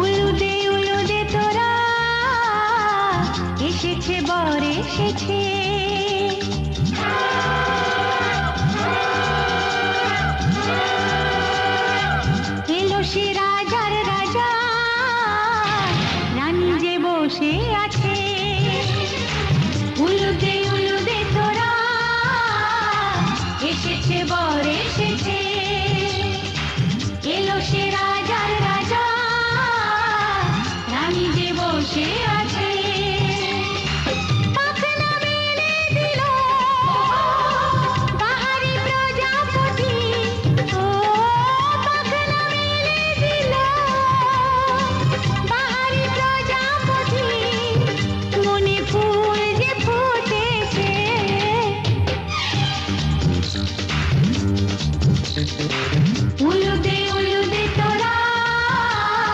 উলুদে তোরা এসেছে বর এসেছে, এলো সে রাজার রাজা, রানী যে বসে